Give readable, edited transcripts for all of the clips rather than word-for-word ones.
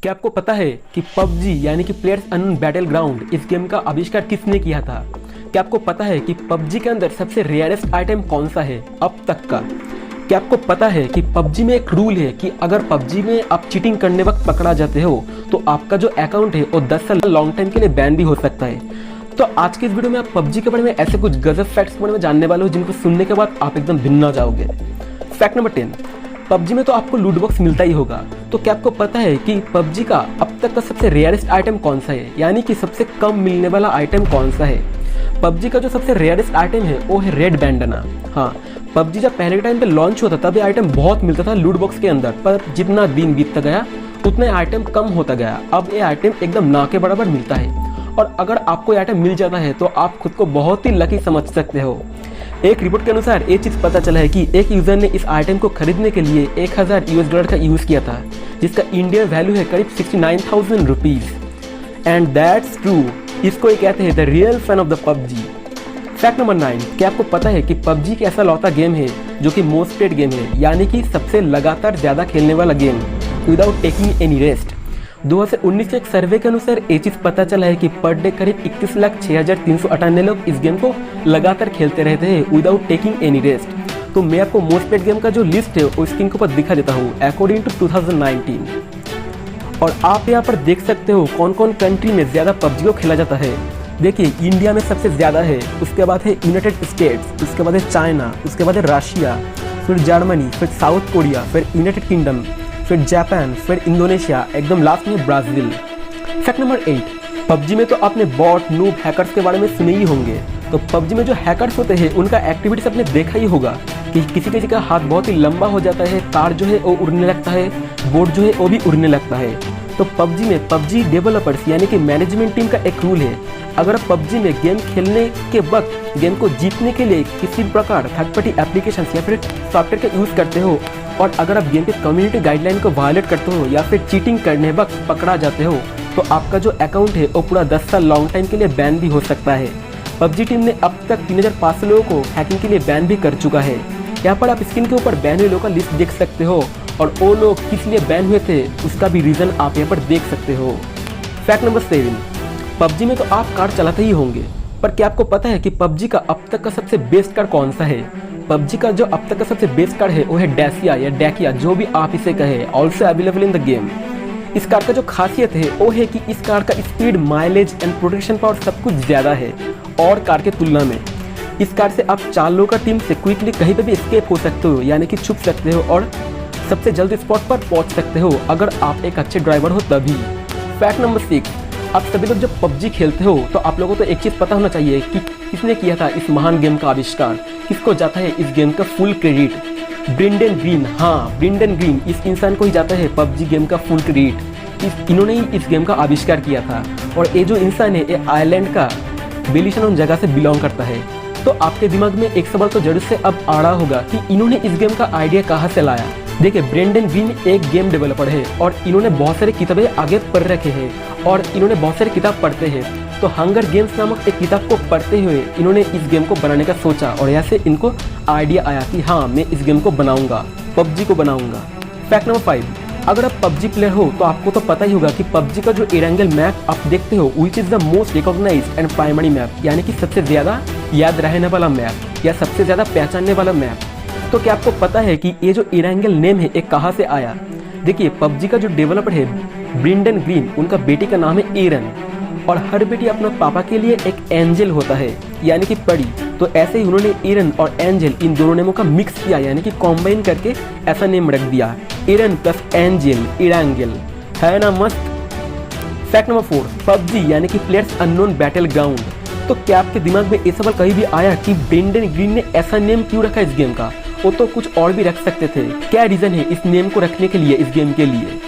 क्या आपको पता है कि पबजी यानी कि प्लेयर्स अननोन बैटल ग्राउंड इस गेम का आविष्कार किसने किया था? क्या आपको पता है कि पबजी के अंदर सबसे रेयरेस्ट आइटम कौन सा है अब तक का? क्या आपको पता है कि पबजी में एक रूल है कि अगर पबजी में आप चीटिंग करने वक्त पकड़ा जाते हो तो आपका जो अकाउंट है वो 10 साल लॉन्ग टाइम के लिए बैन भी हो सकता है। तो आज के इस वीडियो में आप पबजी के बारे में ऐसे कुछ गजब फैक्ट्स के बारे में जानने वाले हो जिनको सुनने के बाद आप एकदम भिन्न जाओगे। फैक्ट नंबर 10, पबजी में तो आपको लूट बॉक्स मिलता ही होगा। तो क्या आपको पता है कि पबजी का अब तक का सबसे रेयरेस्ट आइटम कौन सा है, यानी कि सबसे कम मिलने वाला आइटम कौन सा है? पबजी का जो सबसे रेयरेस्ट आइटम है वो है रेड बैंडना। हाँ, पबजी जब पहले के टाइम पे लॉन्च हुआ था तब ये आइटम बहुत मिलता था लूट बॉक्स के अंदर, पर जितना दिन बीतता गया उतना आइटम कम होता गया। अब ये आइटम एकदम ना के बराबर मिलता है और अगर आपको ये आइटम मिल जाता है तो आप खुद को बहुत ही लकी समझ सकते हो। एक रिपोर्ट के अनुसार ये चीज़ पता चला है कि एक यूज़र ने इस आइटम को खरीदने के लिए $1000 का यूज़ किया था, जिसका इंडियन वैल्यू है करीब 69,000 रुपीज़। एंड दैट्स ट्रू, इसको ये कहते हैं the real fan of the PUBG. Fact number 9, क्या आपको पता है कि पबजी एक ऐसा लौता गेम है जो कि मोस्ट प्लेड गेम है, यानी कि सबसे लगातार ज़्यादा खेलने वाला game without taking any rest. 2019 के एक सर्वे के अनुसार ये चीज़ पता चला है कि पर डे करीब 21,06,398 लोग इस गेम को लगातार खेलते रहते हैं विदाउट टेकिंग एनी रेस्ट। तो मैं आपको मोस्ट प्लेड गेम का जो लिस्ट है वो स्क्रीन के ऊपर दिखा देता हूँ अकॉर्डिंग टू 2019। और आप यहाँ पर देख सकते हो कौन कौन कंट्री में ज़्यादा पबजी को खेला जाता है। देखिए, इंडिया में सबसे ज़्यादा है, उसके बाद है यूनाइटेड स्टेट्स, उसके बाद है चाइना, उसके बाद है रशिया, फिर जर्मनी, फिर साउथ कोरिया, फिर यूनाइटेड किंगडम, फिर जापान, फिर इंडोनेशिया, एकदम लास्ट में ब्राज़ील। फैक्ट नंबर 8, पबजी में तो आपने बॉट, नूब, हैकर्स के बारे में सुने ही होंगे। तो पबजी में जो हैकर्स होते हैं उनका एक्टिविटीज आपने देखा ही होगा कि किसी किसी का हाथ बहुत ही लंबा हो जाता है, कार जो है वो उड़ने लगता है, बोट जो है वो भी उड़ने लगता है। तो पबजी में पबजी डेवलपर्स यानी कि मैनेजमेंट टीम का एक रूल है, अगर आप पबजी में गेम खेलने के वक्त गेम को जीतने के लिए किसी प्रकार थर्ड पार्टी एप्लीकेशन या फिर सॉफ्टवेयर का यूज़ करते हो और अगर आप गेम के कम्युनिटी गाइडलाइन को वायलेट करते हो या फिर चीटिंग करने वक्त पकड़ा जाते हो तो आपका जो अकाउंट है वो पूरा 10 साल लॉन्ग टाइम के लिए बैन भी हो सकता है। पबजी टीम ने अब तक 3500 लोगों को हैकिंग के लिए बैन भी कर चुका है। यहाँ पर आप स्क्रीन के ऊपर बैन हुए लोगों का लिस्ट देख सकते हो और वो लोग किस लिए बैन हुए थे उसका भी रीज़न आप यहाँ पर देख सकते हो। फैक्ट नंबर 7, पबजी में तो आप कार चलाते ही होंगे, पर क्या आपको पता है कि पबजी का अब तक का सबसे बेस्ट कार कौन सा है? पबजी का जो अब तक का सबसे बेस्ट कार है वो है डैसिया या डैकिया, जो भी आप इसे कहे, also available in the game. इस कार का जो खासियत है वो है कि इस कार का speed, mileage and protection power सब कुछ ज़्यादा है और कार के तुलना में। इस कार से आप 4 लोगों का टीम से क्विकली कहीं पर भी एस्केप हो सकते हो, यानी कि छुप सकते हो और सबसे जल्द स्पॉट पर पहुंच सकते हो अगर आप एक अच्छे ड्राइवर हो तभी। फैक्ट नंबर 6, आप सभी लोग जब पबजी खेलते हो तो आप लोगों को तो एक चीज़ पता होना चाहिए कि किसने किया था इस महान गेम का आविष्कार, किसको जाता है इस गेम का फुल क्रेडिट? Brendan Green. हाँ, ब्रेंडन ग्रीन, इस इंसान को ही जाता है पबजी गेम का फुल क्रेडिट। इन्होंने ही इस गेम का आविष्कार किया था और ये जो इंसान है ये आयरलैंड का बेलिशनोन जगह से बिलोंग करता है। तो आपके दिमाग में एक सवाल तो जरूर से अब आ रहा होगा कि इन्होंने इस गेम का आइडिया कहाँ से लाया। देखिए, ब्रेंडन ग्रीन एक गेम डेवलपर है और इन्होंने बहुत सारी किताबें आगे पढ़ रखे हैं और इन्होंने बहुत सारी किताब पढ़ते हैं। तो हंगर गेम्स नामक एक किताब को पढ़ते हुए इन्होंने इस गेम को बनाने का सोचा और यहाँ से इनको आइडिया आया कि हाँ, मैं इस गेम को बनाऊंगा, पबजी को बनाऊंगा। फैक्ट नंबर 5, अगर आप पबजी प्लेयर हो तो आपको तो पता ही होगा कि पबजी का जो एरेंगल मैप आप देखते हो which is the most recognised and primary map, यानी कि सबसे ज़्यादा याद रहने वाला मैप या सबसे ज़्यादा पहचानने वाला मैप। तो क्या आपको पता है कि ये जो एरेंगल नेम है ये कहाँ से आया? देखिए, पबजी का जो डेवलपर है ब्रेंडन ग्रीन, उनका बेटी का नाम है एरन और हर बेटी अपना पापा के लिए एक एंजल होता है, यानी कि परी। तो ऐसे ही उन्होंने एरन और एंजल इन दोनों नेमों का मिक्स किया, यानी कि कॉम्बाइन करके ऐसा नेम रख दिया, एरन प्लस एंजल, एरेंगल। है ना मस्त? फैक्ट नंबर 4, पबजी यानी कि प्लेयर्स अननोन बैटल ग्राउंड। तो क्या आपके दिमाग में ये सवाल कहीं भी आया कि ब्रेंडन ग्रीन ने ऐसा नेम क्यों रखा इस गेम का? वो तो कुछ और भी रख सकते थे। क्या रीज़न है इस नेम को रखने के लिए इस गेम के लिए?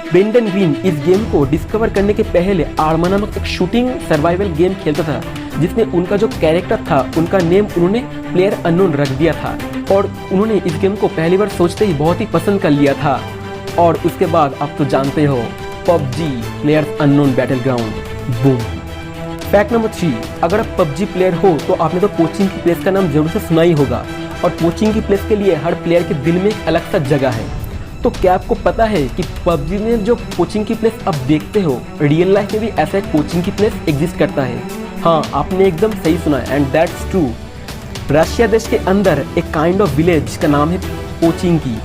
ब्रेंडन ग्रीन इस गेम को डिस्कवर करने के पहले आर्मा नामक एक शूटिंग सर्वाइवल गेम खेलता था, जिसमें उनका जो कैरेक्टर था उनका नेम उन्होंने प्लेयर अननोन रख दिया था और उन्होंने इस गेम को पहली बार सोचते ही बहुत ही पसंद कर लिया था और उसके बाद आप तो जानते हो, PUBG players unknown battle ground, boom. Fact number 3, अगर आप पबजी प्लेयर हो तो आपने तो कोचिंग की प्लेस का नाम जरूर से सुना ही होगा और कोचिंग की प्लेस के लिए हर प्लेयर के दिल में एक अलग सा जगह है। तो क्या आपको पता है कि पबजी में जो कोचिंग की प्लेस आप देखते हो, रियल लाइफ में भी ऐसा एक कोचिंग की प्लेस एग्जिस्ट करता है। हाँ, आपने एकदम सही सुना है, एंड दैट्स ट्रू। रशिया देश के अंदर एक काइंड ऑफ विलेज का नाम है कोचिंग की,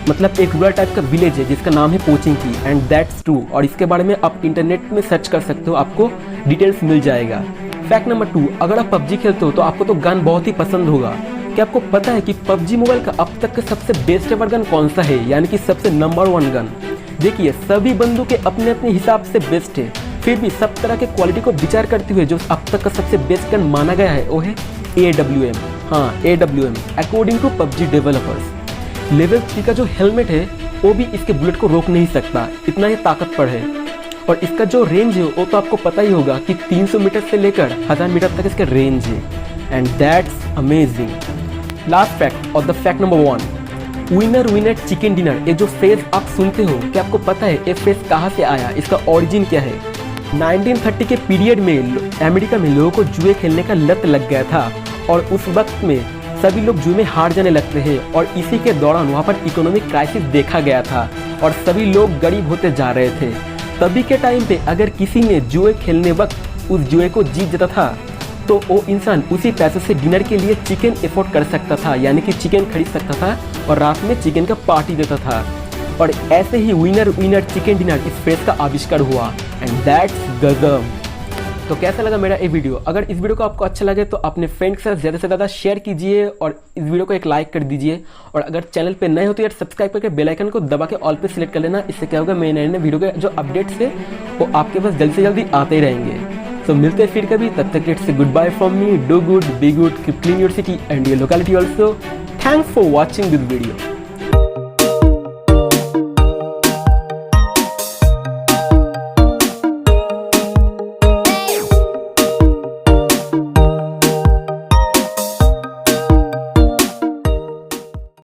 मतलब एक रूरल टाइप का विलेज है जिसका नाम है कोचिंग की, एंड दैट्स ट्रू। और इसके बारे में आप इंटरनेट में सर्च कर सकते हो, आपको डिटेल्स मिल जाएगा। फैक्ट नंबर 2, अगर आप पबजी खेलते हो तो आपको तो गन बहुत ही पसंद होगा। क्या आपको पता है कि पबजी मोबाइल का अब तक का सबसे बेस्ट एवर गन कौन सा है, यानी कि सबसे नंबर 1 गन? देखिए, सभी बंदूकें अपने अपने हिसाब से बेस्ट है, फिर भी सब तरह के क्वालिटी को विचार करते हुए जो अब तक का सबसे बेस्ट गन माना गया है वो है AWM। हाँ, AWM according to PUBG developers. Level 3 का जो हेलमेट है वो भी इसके बुलेट को रोक नहीं सकता, इतना ही ताकतवर है। और इसका जो रेंज है वो तो आपको पता ही होगा कि 300 मीटर से लेकर 1000 मीटर तक इसका रेंज है, and that's amazing. Last fact और the fact number 1, winner winner chicken dinner. ये जो फ्रेज आप सुनते हो, क्या आपको पता है ये फ्रेज कहाँ से आया, इसका ओरिजिन क्या है? 1930 के पीरियड में अमेरिका में लोगों को जुए खेलने का लत लग गया था, और उस वक्त में सभी लोग जुए में हार जाने लगते हैं, और इसी के दौरान वहाँ पर इकोनॉमिक क्राइसिस देखा गया था और सभी लोग गरीब होते जा रहे थे। तभी के टाइम पे अगर किसी ने जुए खेलने वक्त उस जुए को जीत जाता था तो वो इंसान उसी पैसे से डिनर के लिए चिकन अफोर्ड कर सकता था, यानी कि चिकन खरीद सकता था और रात में चिकन का पार्टी देता था। और ऐसे ही विनर विनर चिकन डिनर इस फ्रेज का आविष्कार हुआ, एंड दैट्स गजब। तो कैसा लगा मेरा ये वीडियो? अगर इस वीडियो को आपको अच्छा लगे तो अपने फ्रेंड के साथ ज़्यादा से ज़्यादा शेयर कीजिए और इस वीडियो को एक लाइक कर दीजिए। और अगर चैनल पे नए हो तो यार सब्सक्राइब करके बेल आइकन को दबा के ऑल पे सिलेक्ट कर लेना। इससे क्या होगा, मेरे नए वीडियो के जो अपडेट्स है वो आपके पास जल्दी से जल्दी आते ही रहेंगे। तो मिलते हैं फिर कभी, तब तक it's good bye from me. Do good, be good, keep clean your city and your locality also. Thanks for watching this video.